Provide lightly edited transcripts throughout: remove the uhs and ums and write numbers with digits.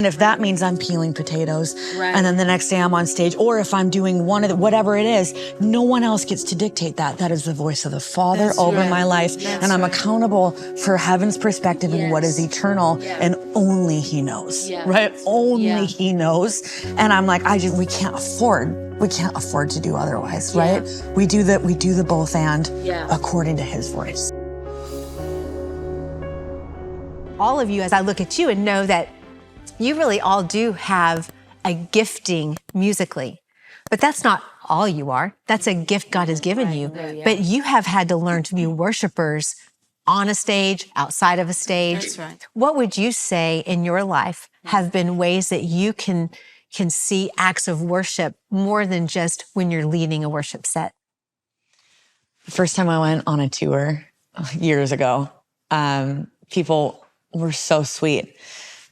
And if that means I'm peeling potatoes, and then the next day I'm on stage, or if I'm doing whatever it is, no one else gets to dictate that. That is the voice of the Father over my life. And I'm accountable for heaven's perspective and what is eternal, and only He knows, right? Only He knows. And I'm like, we can't afford to do otherwise, right? We do the both and according to His voice. All of you, as I look at you and know that you really all do have a gifting musically, but that's not all you are. That's a gift God has given you. But you have had to learn to be worshipers on a stage, outside of a stage. That's right. What would you say in your life have been ways that you can see acts of worship more than just when you're leading a worship set? The first time I went on a tour years ago, people were so sweet.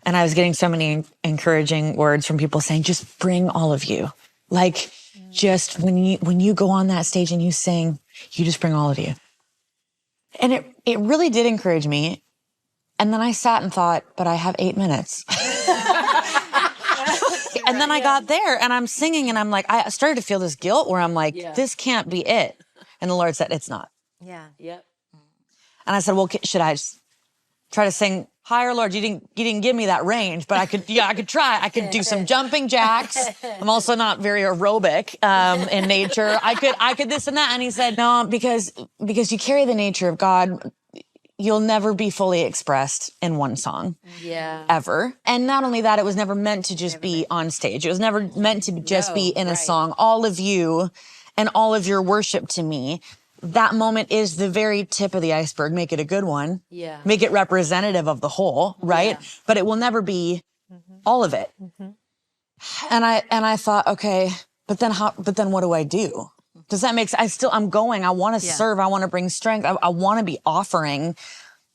And I was getting so many encouraging words from people saying, just bring all of you. Like, just when you go on that stage and you sing, you just bring all of you. And it really did encourage me. And then I sat and thought, but I have 8 minutes. And then I got there and I'm singing and I'm like, I started to feel this guilt where I'm like, this can't be it. And the Lord said, it's not. Yeah. Yep. And I said, well, should I just try to sing higher? Lord, you didn't give me that range, but I could try. I could do some jumping jacks. I'm also not very aerobic in nature. I could this and that. And He said, no, because you carry the nature of God, you'll never be fully expressed in one song. Yeah. Ever. And not only that, it was never meant to just be on stage. It was never meant to just be in a song. All of you and all of your worship to me, that moment is the very tip of the iceberg. Make it a good one. Yeah. Make it representative of the whole, right? Yeah. But it will never be all of it. Mm-hmm. And I thought, okay, but then what do I do? Does that make sense? I'm going. I want to serve. I want to bring strength. I want to be offering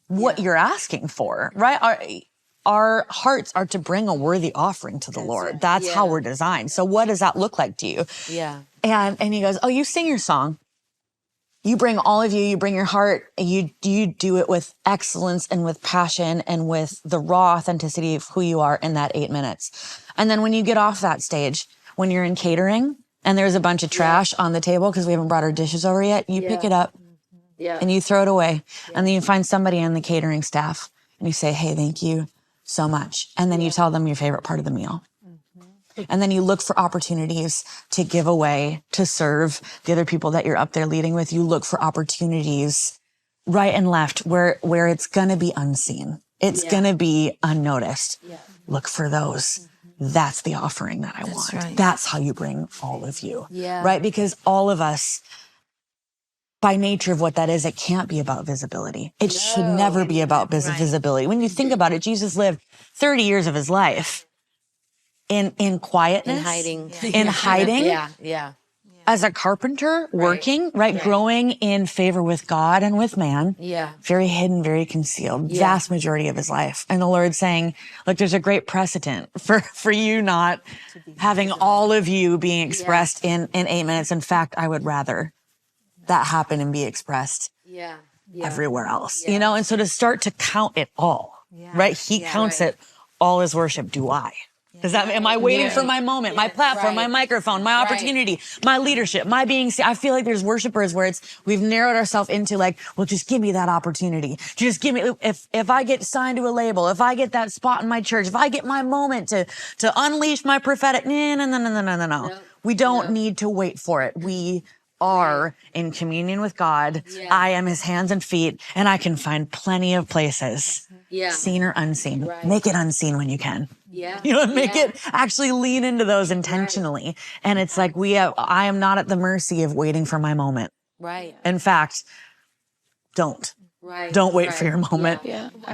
what you're asking for, right? Our hearts are to bring a worthy offering to the Lord. That's how we're designed. So what does that look like to you? Yeah. And He goes, oh, you sing your song. You bring all of you bring your heart, you do it with excellence and with passion and with the raw authenticity of who you are in that 8 minutes. And then when you get off that stage, when you're in catering and there's a bunch of trash on the table because we haven't brought our dishes over yet, you pick it up and you throw it away. And then you find somebody on the catering staff and you say, hey, thank you so much. And then you tell them your favorite part of the meal. And then you look for opportunities to give away, to serve the other people that you're up there leading with. You look for opportunities right and left where it's going to be unseen. It's going to be unnoticed. Yeah. Look for those. That's the offering that I want. Right. That's how you bring all of you. Yeah. Right? Because all of us, by nature of what that is, it can't be about visibility. It should never be about visibility. When you think about it, Jesus lived 30 years of His life in quietness, in hiding, as a carpenter, working, growing in favor with God and with man, very hidden, very concealed, vast majority of his life. And the Lord saying, look, there's a great precedent for you not having all of you being expressed in 8 minutes. In fact, I would rather that happen and be expressed everywhere else, you know? And so to start to count it all, right? He counts it all as worship. Do I? Am I waiting for my moment, my platform, my microphone, my opportunity, my leadership, my being seen? I feel like there's worshipers where we've narrowed ourselves into like, well, just give me that opportunity. Just give me, if I get signed to a label, if I get that spot in my church, if I get my moment to unleash my prophetic, no. We don't need to wait for it. We are in communion with God. I am His hands and feet, and I can find plenty of places, seen or unseen. Make it unseen when you can. You know, make it actually lean into those intentionally. And it's like I am not at the mercy of waiting for my moment. In fact, don't wait for your moment.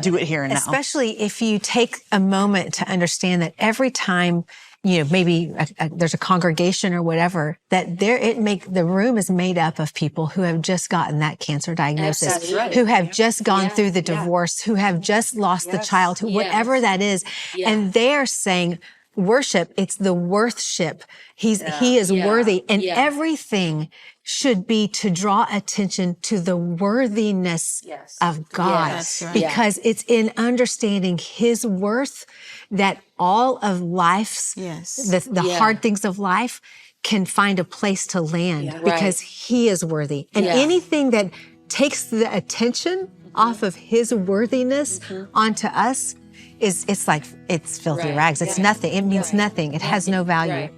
Do it here and now. Especially if you take a moment to understand that every time, you know, maybe there's a congregation or whatever, that the room is made up of people who have just gotten that cancer diagnosis, who have just gone through the divorce, who have just lost the child, whatever that is. And they are saying, worship, it's the worthship. He is worthy. And everything should be to draw attention to the worthiness of God. That's right. Because it's in understanding his worth that all of life's, the hard things of life can find a place to land because he is worthy. And anything that takes the attention off of his worthiness onto us it's filthy rags. It's nothing. It means nothing. It has no value.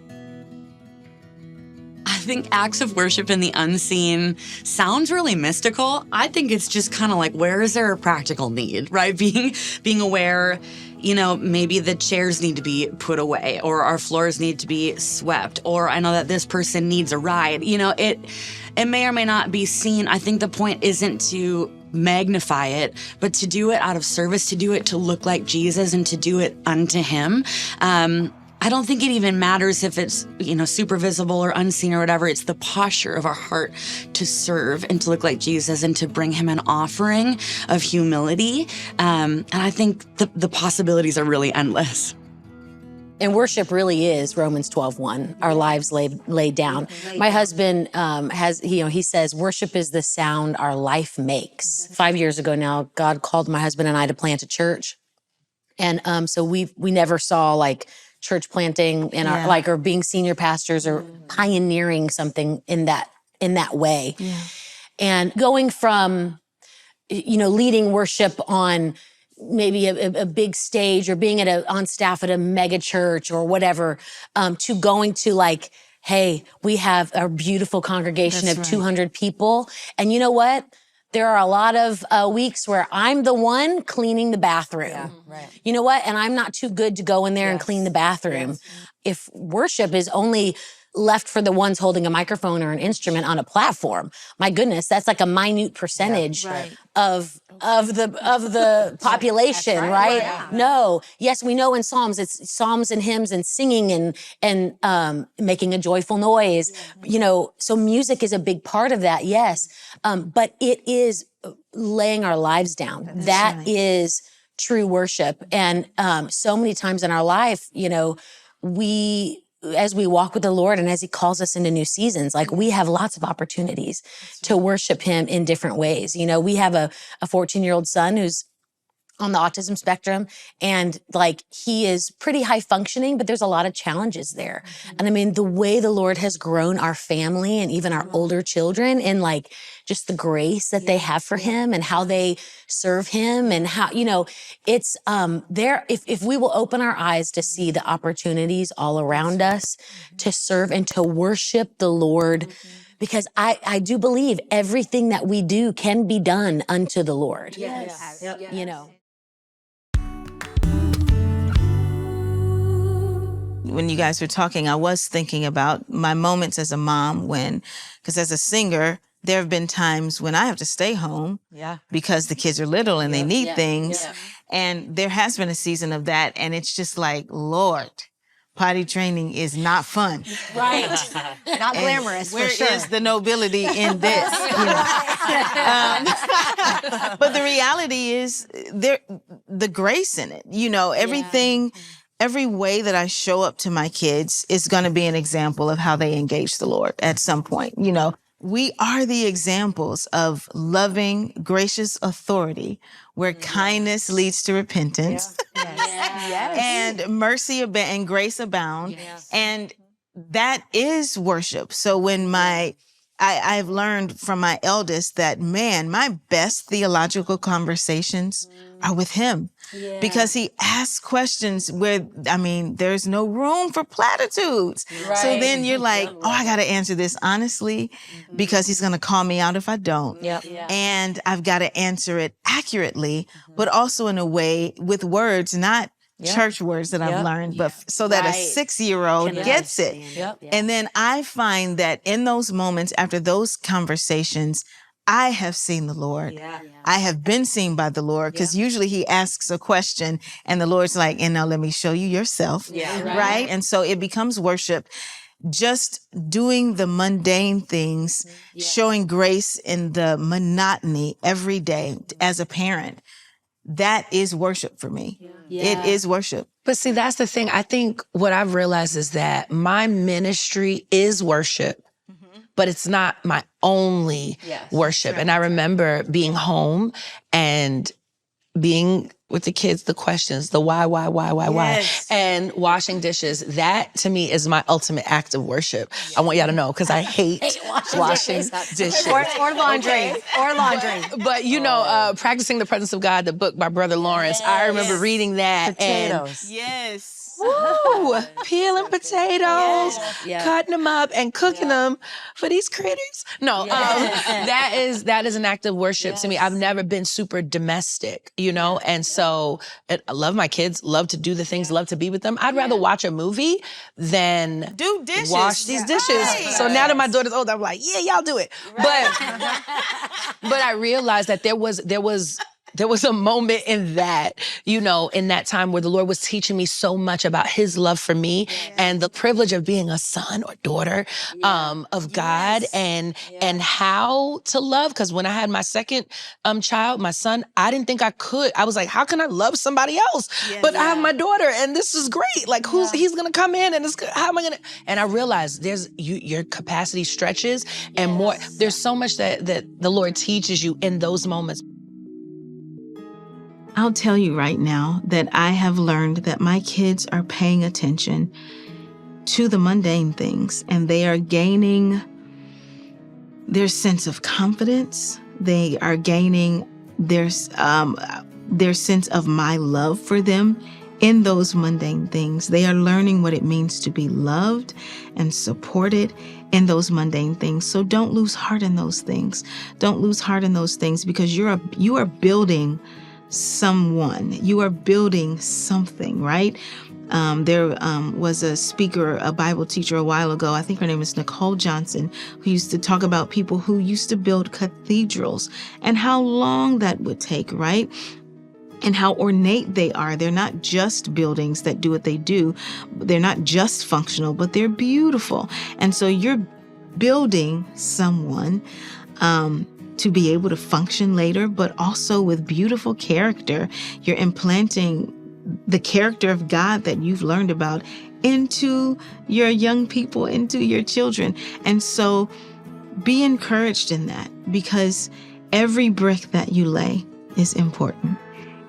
I think acts of worship in the unseen sounds really mystical. I think it's just kind of like, where is there a practical need, right? Being aware, maybe the chairs need to be put away, or our floors need to be swept, or I know that this person needs a ride. It may or may not be seen. I think the point isn't to magnify it, but to do it out of service, to do it to look like Jesus and to do it unto him. I don't think it even matters if it's, super visible or unseen or whatever. It's the posture of our heart to serve and to look like Jesus and to bring him an offering of humility. And I think the possibilities are really endless. And worship really is Romans 12:1, our lives laid down. My husband he says, worship is the sound our life makes. 5 years ago now, God called my husband and I to plant a church. And so we never saw like church planting in our, or being senior pastors or pioneering something in that way. Yeah. And going from, leading worship on maybe a big stage or being on staff at a mega church or whatever, to going to like, hey, we have a beautiful congregation of 200 people. And you know what? There are a lot of weeks where I'm the one cleaning the bathroom. Yeah, right. You know what? And I'm not too good to go in there and clean the bathroom. Yes. If worship is only left for the ones holding a microphone or an instrument on a platform, my goodness, that's like a minute percentage of the population, right? Yeah. No. Yes, we know in Psalms, it's psalms and hymns and singing and making a joyful noise. So music is a big part of that, yes. But it is laying our lives down. That is true worship. And so many times in our life, as we walk with the Lord and as he calls us into new seasons, like we have lots of opportunities to worship him in different ways. We have a 14-year-old son who's on the autism spectrum, and like he is pretty high functioning, but there's a lot of challenges there. Mm-hmm. And I mean, the way the Lord has grown our family and even our older children, and like just the grace that they have for him and how they serve him, and how, it's there. If we will open our eyes to see the opportunities all around us to serve and to worship the Lord, because I do believe everything that we do can be done unto the Lord. Yes. When you guys were talking, I was thinking about my moments as a mom because as a singer, there have been times when I have to stay home because the kids are little and they need things. Yeah. And there has been a season of that. And it's just like, Lord, potty training is not fun. Right. Not glamorous, where for sure. is the nobility in this? But the reality is the grace in it. Everything... Every way that I show up to my kids is going to be an example of how they engage the Lord at some point. We are the examples of loving, gracious authority where kindness leads to repentance and mercy and grace abound. Yes. And that is worship. So when I've learned from my eldest that, my best theological conversations are with him because he asks questions where, there's no room for platitudes. Right. So then you're like, I got to answer this honestly because he's going to call me out if I don't. Yep. Yeah. And I've got to answer it accurately, but also in a way with words, not church words that I've learned, but so that a 6-year-old gets it. Yep. And then I find that in those moments, after those conversations, I have seen the Lord. Yeah. I have been seen by the Lord, because usually he asks a question and the Lord's like, and now let me show you yourself. Yeah. Right? And so it becomes worship. Just doing the mundane things, showing grace in the monotony every day as a parent. That is worship for me. Yeah. It is worship. But see, that's the thing. I think what I've realized is that my ministry is worship, but it's not my only worship. And I remember being home and being with the kids, the questions, the why, and washing dishes. That to me is my ultimate act of worship. I want y'all to know, because I hate washing dishes. Or laundry. Or laundry. But you know, Practicing the Presence of God, the book by Brother Lawrence, I remember reading that. Potatoes. Yes. Woo, peeling potatoes, cutting them up and cooking them for these critters. No, that is an act of worship to me. I've never been super domestic, you know? And so I love my kids, love to do the things, love to be with them. I'd rather watch a movie than Do dishes. wash these dishes. Right. So now that my daughter's older, I'm like, yeah, y'all do it. But I realized that there was a moment in that, you know, in that time where the Lord was teaching me so much about his love for me and the privilege of being a son or daughter of God and how to love. Because when I had my second child, my son, I didn't think I could. I was like, how can I love somebody else? But I have my daughter and this is great. Like he's going to come in and how am I going to? And I realized your capacity stretches and more. There's so much that the Lord teaches you in those moments. I'll tell you right now that I have learned that my kids are paying attention to the mundane things, and they are gaining their sense of confidence. They are gaining their sense of my love for them in those mundane things. They are learning what it means to be loved and supported in those mundane things. So don't lose heart in those things. Don't lose heart in those things, because you are building someone. You are building something, right? There was a speaker, a Bible teacher a while ago, I think her name is Nicole Johnson, who used to talk about people who used to build cathedrals and how long that would take, right? And how ornate they are. They're not just buildings that do what they do. They're not just functional, but they're beautiful. And so you're building someone to be able to function later, but also with beautiful character. You're implanting the character of God that you've learned about into your young people, into your children. And so be encouraged in that, because every brick that you lay is important.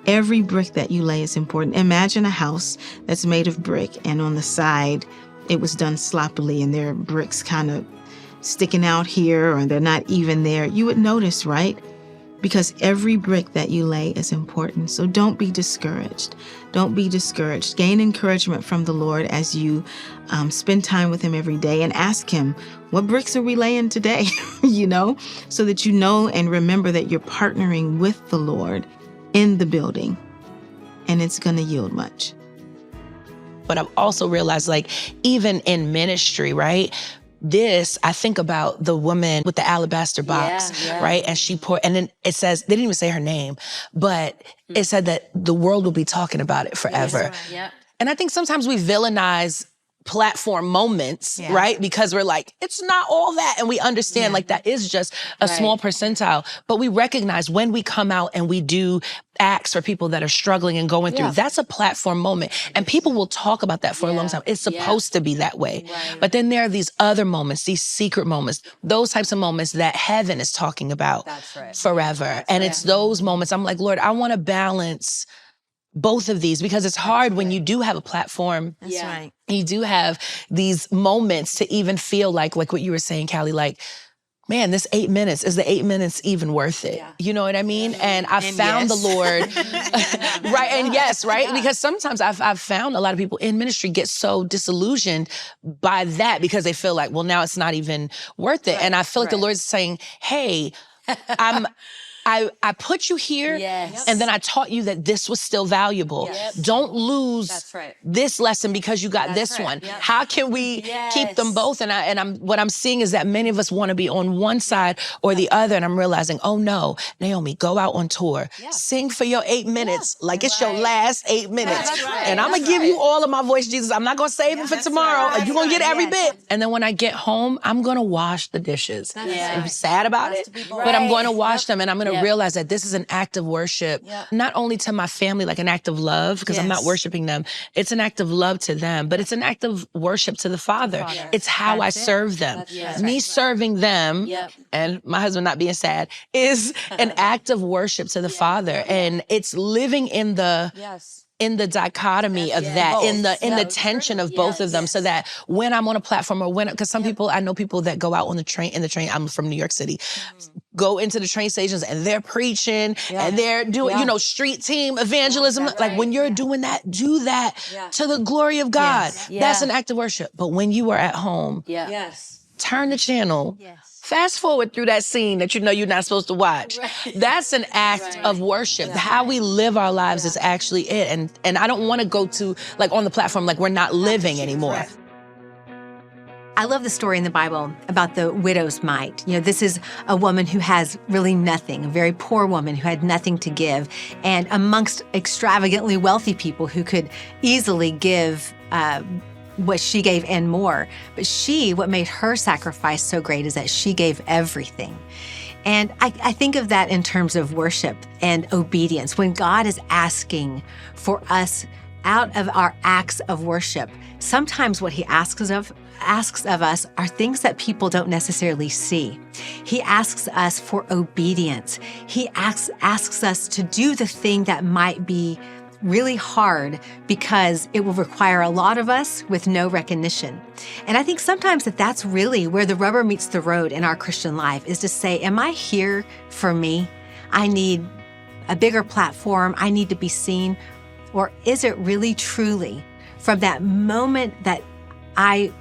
Every brick that you lay is important. Imagine a house that's made of brick and on the side it was done sloppily and there are bricks kind of sticking out here or they're not even there. You would notice, right? Because every brick that you lay is important. So don't be discouraged. Don't be discouraged. Gain encouragement from the Lord as you spend time with him every day and ask him, what bricks are we laying today? You know, so that you know and remember that you're partnering with the Lord in the building, and it's going to yield much. But I've also realized, like, even in ministry, right? I think about the woman with the alabaster box, right? And she poured, and then it says, they didn't even say her name, but it said that the world will be talking about it forever. And I think sometimes we villainize platform moments, right? Because we're like, it's not all that. And we understand like that is just a small percentile. But we recognize when we come out and we do acts for people that are struggling and going through, that's a platform moment. And people will talk about that for a long time. It's supposed to be that way. But then there are these other moments, these secret moments, those types of moments that heaven is talking about forever. And it's those moments I'm like, Lord, I want to balance both of these, because it's hard when you do have a platform. That's right. You do have these moments to even feel like what you were saying, Kalley, like, man, this 8 minutes, is the 8 minutes even worth it? You know what I mean? And I found the Lord, right? And yes, right? Because sometimes I've found a lot of people in ministry get so disillusioned by that because they feel like, well, now it's not even worth it. And I feel like the Lord's saying, hey, I put you here, and then I taught you that this was still valuable. Don't lose this lesson because you got this one. How can we keep them both? And what I'm seeing is that many of us want to be on one side or the other, and I'm realizing, oh no, Naomi, go out on tour, sing for your 8 minutes like it's your last 8 minutes, and I'm gonna give you all of my voice, Jesus. I'm not gonna save it for tomorrow. You're gonna get every bit. And then when I get home, I'm gonna wash the dishes. I'm sad about it, but I'm going to wash them, and I'm going to to realize that this is an act of worship, not only to my family, like an act of love, because I'm not worshiping them. It's an act of love to them, but it's an act of worship to the Father. It's how I serve them. Me serving them, and my husband not being sad, is an act of worship to the Father. And it's living in the dichotomy of that, in the tension of both of them, so that when I'm on a platform or because some people, I know people that go out on the train, I'm from New York City, go into the train stations and they're preaching and they're doing, street team evangelism. Like when you're doing that, do that to the glory of God. That's an act of worship. But when you are at home, turn the channel. Fast forward through that scene that you know you're not supposed to watch. That's an act of worship. How we live our lives is actually it. And I don't want to go to, like, on the platform, like we're not living anymore. I love the story in the Bible about the widow's mite. This is a woman who has really nothing, a very poor woman who had nothing to give, and amongst extravagantly wealthy people who could easily give what she gave and more. But what made her sacrifice so great is that she gave everything. And I think of that in terms of worship and obedience. When God is asking for us out of our acts of worship, sometimes what he asks of us are things that people don't necessarily see. He asks us for obedience. He asks us to do the thing that might be really hard because it will require a lot of us with no recognition. And I think sometimes that's really where the rubber meets the road in our Christian life, is to say, am I here for me? I need a bigger platform. I need to be seen. Or is it really truly from that moment that I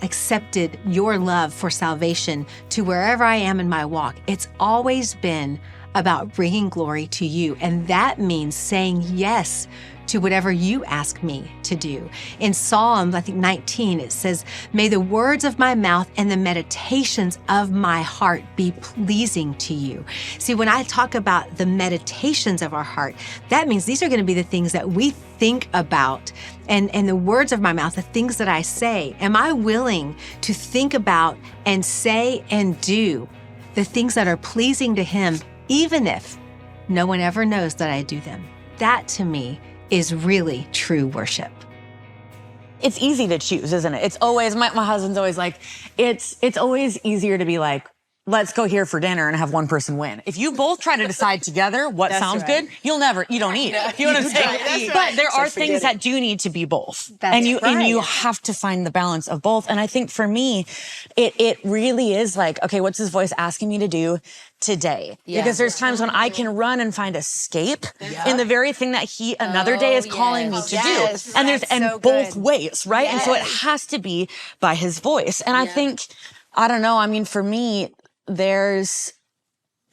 accepted your love for salvation to wherever I am in my walk, it's always been about bringing glory to you. And that means saying yes to whatever you ask me to do. In Psalm, I think 19, it says, may the words of my mouth and the meditations of my heart be pleasing to you. See, when I talk about the meditations of our heart, that means these are going to be the things that we think about, and the words of my mouth, the things that I say. Am I willing to think about and say and do the things that are pleasing to him, even if no one ever knows that I do them? That to me is really true worship. It's easy to choose, isn't it? It's always, my husband's always like, it's always easier to be like, let's go here for dinner and have one person win. If you both try to decide together what sounds good, you don't eat. You know what I'm saying? But there are things that do need to be both. And you have to find the balance of both. And I think for me, it really is like, okay, what's his voice asking me to do today? Because there's times when I can run and find escape in the very thing that he another day is calling me to do. And there's both ways, right? And so it has to be by his voice. And I think, I don't know, I mean, for me, there's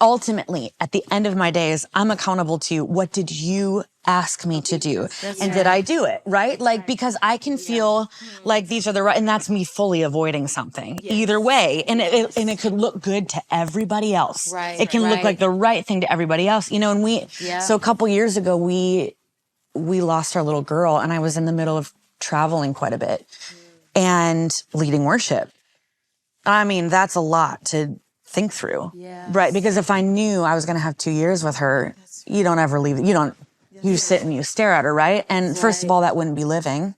ultimately at the end of my days, I'm accountable to what did you ask me to do? And did I do it? Right? Like, because I can feel like these are the right, and that's me fully avoiding something either way. And it could look good to everybody else. It can look like the right thing to everybody else, and so a couple years ago, we lost our little girl, and I was in the middle of traveling quite a bit and leading worship. I mean, that's a lot to think through, right? Because if I knew I was going to have 2 years with her, you don't ever leave. You sit and you stare at her, right? And first of all, that wouldn't be living.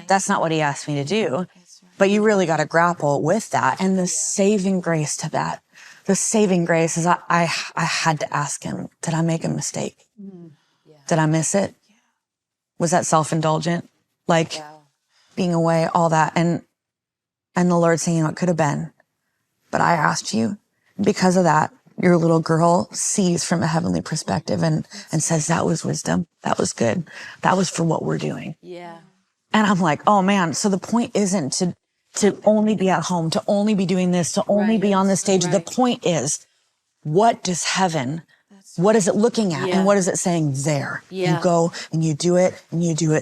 That's not what he asked me to do. But you really got to grapple with that. And the saving grace to that, the saving grace is I had to ask him, did I make a mistake? Did I miss it? Was that self-indulgent? Like being away, all that. And the Lord saying, it could have been, but I asked you. Because of that, your little girl sees from a heavenly perspective and says, that was wisdom. That was good. That was for what we're doing. And I'm like, oh man. So the point isn't to only be at home, to only be doing this, to only be on the stage. The point is, what does heaven, what is it looking at? And what is it saying there? You go and you do it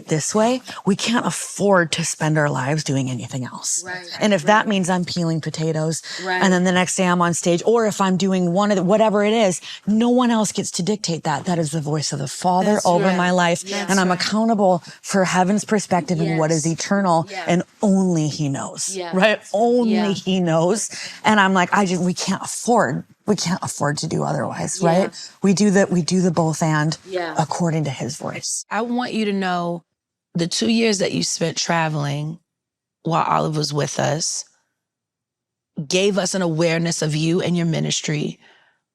this way. We can't afford to spend our lives doing anything else. And if that means I'm peeling potatoes and then the next day I'm on stage, or if I'm doing whatever it is, no one else gets to dictate that. That is the voice of the Father over my life. And I'm accountable for heaven's perspective and what is eternal. And only he knows, right? Only he knows. And I'm like, we can't afford we can't afford to do otherwise, right? We do the both and according to his voice. I want you to know the 2 years that you spent traveling while Olive was with us gave us an awareness of you and your ministry,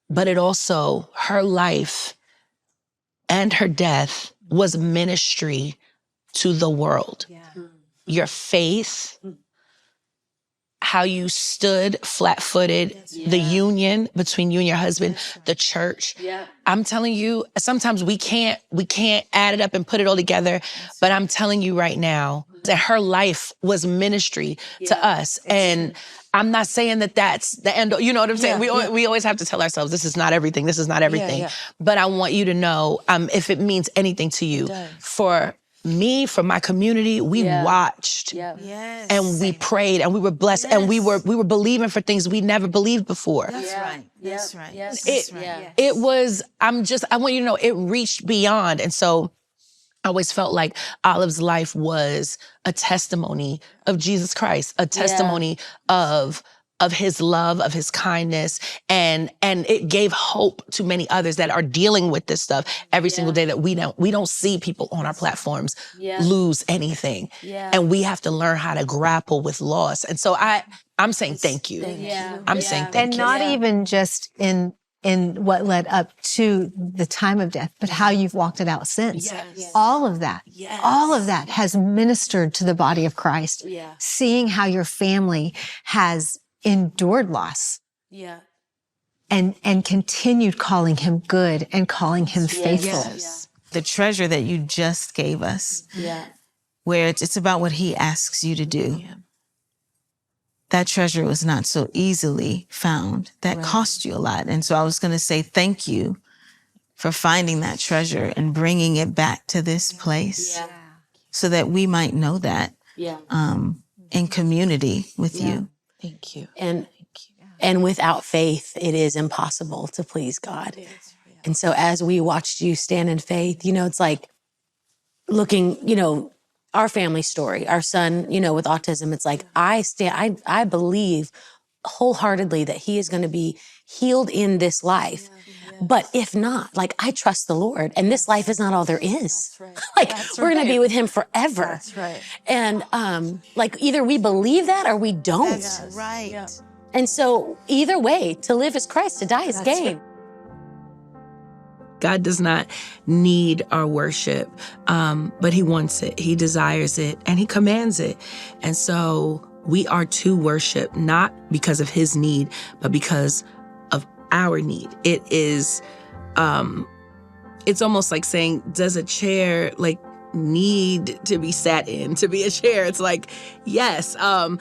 but it also, her life and her death was ministry to the world. Your faith, how you stood flat-footed, the union between you and your husband, the church. I'm telling you, sometimes we can't add it up and put it all together, but I'm telling you right now that her life was ministry to us. And I'm not saying that that's the end, you know what I'm saying? We always have to tell ourselves, this is not everything, this is not everything. But I want you to know, if it means anything to you, for me, for my community, we watched and we prayed and we were blessed and we were believing for things we never believed before. That's right. That's right. It was, I want you to know, it reached beyond. And so I always felt like Olive's life was a testimony of Jesus Christ, a testimony of his love, of his kindness, and it gave hope to many others that are dealing with this stuff every single day, that we don't see people on our platforms lose anything. And we have to learn how to grapple with loss. And so I'm saying thank you. I'm saying thank you. And not even just in what led up to the time of death, but how you've walked it out since. All of that has ministered to the body of Christ. Seeing how your family has endured loss. And continued calling him good and calling him faithful. The treasure that you just gave us, where it's about what he asks you to do. That treasure was not so easily found. That cost you a lot. And so I was going to say thank you for finding that treasure and bringing it back to this place so that we might know that in community with you. Thank you. And without faith, it is impossible to please God. And so as we watched you stand in faith, it's like looking, our family story, our son, with autism, it's like, I believe wholeheartedly that he is going to be healed in this life. But if not, I trust the Lord, and this life is not all there is. We're going to be with him forever. That's right. And either we believe that or we don't. That's right. Yeah. And so either way, to live is Christ, to die is gain. God does not need our worship, but he wants it, he desires it, and he commands it. And so we are to worship, not because of his need, but because of our need. It is, it's almost like saying, does a chair need to be sat in to be a chair? It's like, yes. And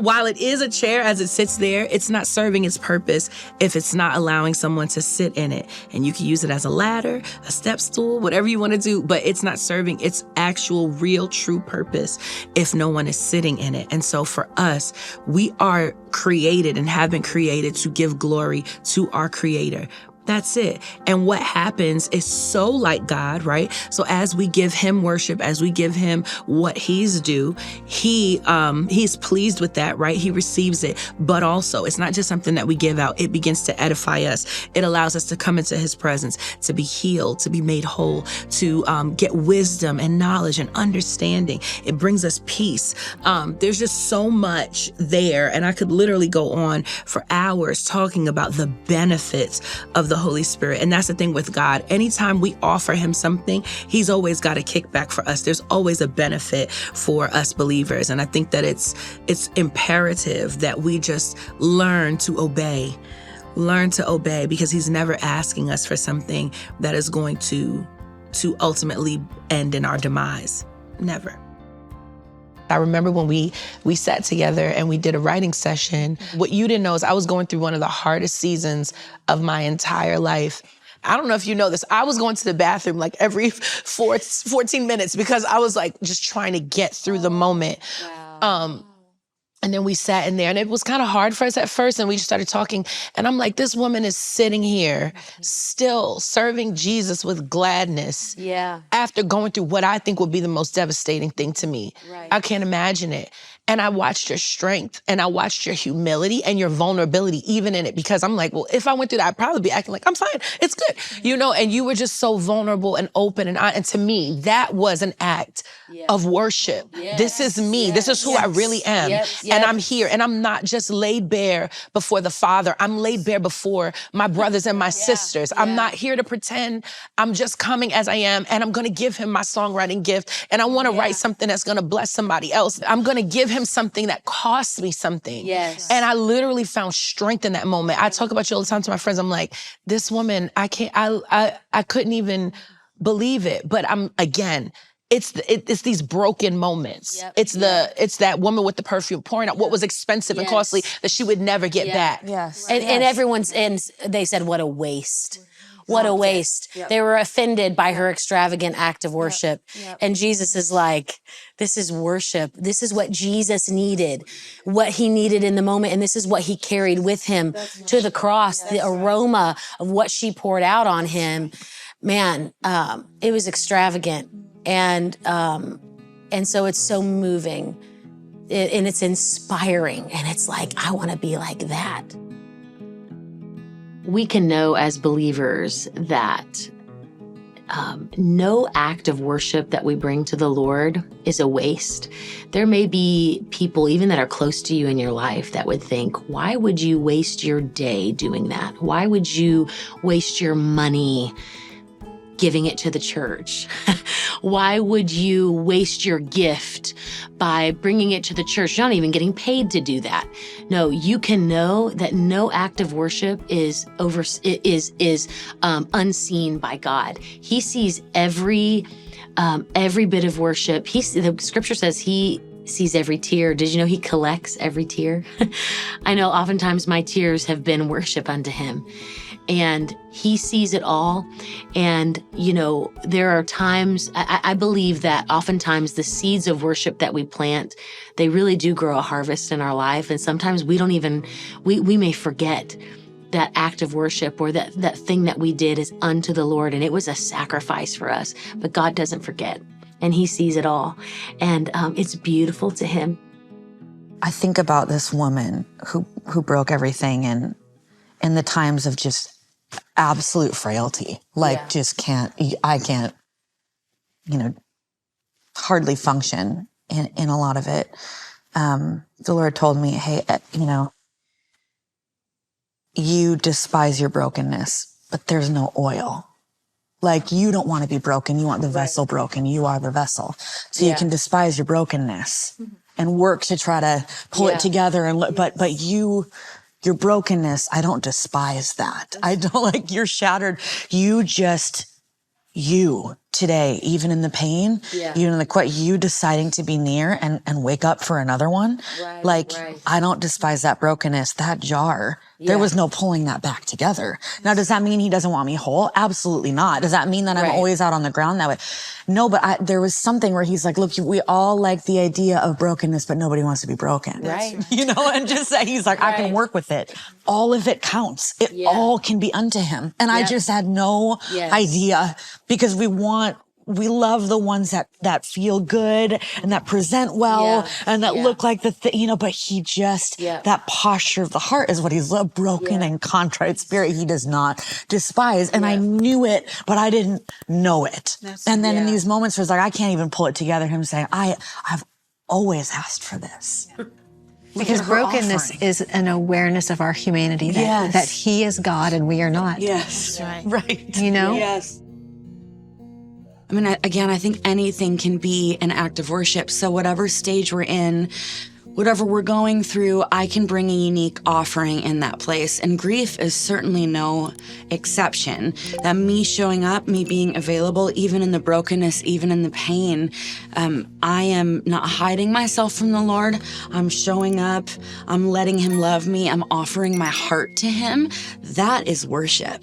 while it is a chair as it sits there, it's not serving its purpose if it's not allowing someone to sit in it. And you can use it as a ladder, a step stool, whatever you want to do, but it's not serving its actual, real, true purpose if no one is sitting in it. And so for us, we are created and have been created to give glory to our Creator. That's it. And what happens is so like God, right? So as we give him worship, as we give him what he's due, he's pleased with that, right? He receives it. But also, it's not just something that we give out. It begins to edify us. It allows us to come into his presence, to be healed, to be made whole, to get wisdom and knowledge and understanding. It brings us peace. There's just so much there. And I could literally go on for hours talking about the benefits of the Holy Spirit. And that's the thing with God. Anytime we offer him something, he's always got a kickback for us. There's always a benefit for us believers. And I think that it's imperative that we just learn to obey because he's never asking us for something that is going to ultimately end in our demise. Never. I remember when we sat together and we did a writing session. What you didn't know is I was going through one of the hardest seasons of my entire life. I don't know if you know this. I was going to the bathroom every 14 minutes because I was just trying to get through the moment. And then we sat in there, and it was kind of hard for us at first, and we just started talking. And I'm like, this woman is sitting here still serving Jesus with gladness after going through what I think would be the most devastating thing to me. I can't imagine it. And I watched your strength, and I watched your humility and your vulnerability even in it, because I'm like, well, if I went through that, I'd probably be acting like, I'm fine, it's good, you know? And you were just so vulnerable and open, and to me, that was an act of worship. This is me. This is who I really am. And I'm here, and I'm not just laid bare before the Father. I'm laid bare before my brothers and my sisters. I'm not here to pretend. I'm just coming as I am, and I'm gonna give him my songwriting gift, and I wanna write something that's gonna bless somebody else. I'm gonna give him something that costs me something. And I literally found strength in that moment. I talk about you all the time to my friends. I'm like, this woman, I couldn't even believe it. But again, it's these broken moments. It's that woman with the perfume pouring out what was expensive and costly that she would never get back. And they said, what a waste. What a waste. They were offended by her extravagant act of worship. And Jesus is like, this is worship. This is what Jesus needed, what he needed in the moment. And this is what he carried with him to the cross, the aroma of what she poured out on him. Man, it was extravagant. And so it's so moving, and it's inspiring. And it's like, I want to be like that. We can know as believers that no act of worship that we bring to the Lord is a waste. There may be people even that are close to you in your life that would think, why would you waste your day doing that? Why would you waste your money giving it to the church? Why would you waste your gift by bringing it to the church? You're not even getting paid to do that. No, you can know that no act of worship is unseen by God. He sees every bit of worship. The scripture says he sees every tear. Did you know he collects every tear? I know oftentimes my tears have been worship unto him. And he sees it all. And, you know, there are times, I believe that oftentimes the seeds of worship that we plant, they really do grow a harvest in our life. And sometimes we don't even, we may forget that act of worship or that thing that we did is unto the Lord. And it was a sacrifice for us. But God doesn't forget. And he sees it all. And it's beautiful to him. I think about this woman who broke everything in the times of just absolute frailty. Like I can't, hardly function in a lot of it. The Lord told me, hey, you despise your brokenness, but there's no oil. Like, you don't want to be broken. You want the vessel broken. You are the vessel. So you can despise your brokenness and work to try to pull it together. But your brokenness, I don't despise that. I don't you're shattered. You today, even in the pain, even in the you deciding to be near and wake up for another one. I don't despise that brokenness, that jar. There was no pulling that back together. Now, does that mean he doesn't want me whole? Absolutely not. Does that mean that I'm always out on the ground that way? No, but there was something where he's like, look, we all like the idea of brokenness, but nobody wants to be broken. Right. And just say, he's like, I can work with it. All of it counts. It all can be unto him. And I just had no idea, because we love the ones that feel good and that present well and that look like the thing, but he just, that posture of the heart is what he's a broken and contrite spirit. He does not despise. And I knew it, but I didn't know it. And then in these moments where it's like, I can't even pull it together, him saying, I've always asked for this. Because brokenness is an awareness of our humanity, that he is God and we are not. Yes. Right. Yes. I mean, again, I think anything can be an act of worship. So whatever stage we're in, whatever we're going through, I can bring a unique offering in that place. And grief is certainly no exception. That me showing up, me being available, even in the brokenness, even in the pain, I am not hiding myself from the Lord. I'm showing up. I'm letting him love me. I'm offering my heart to him. That is worship.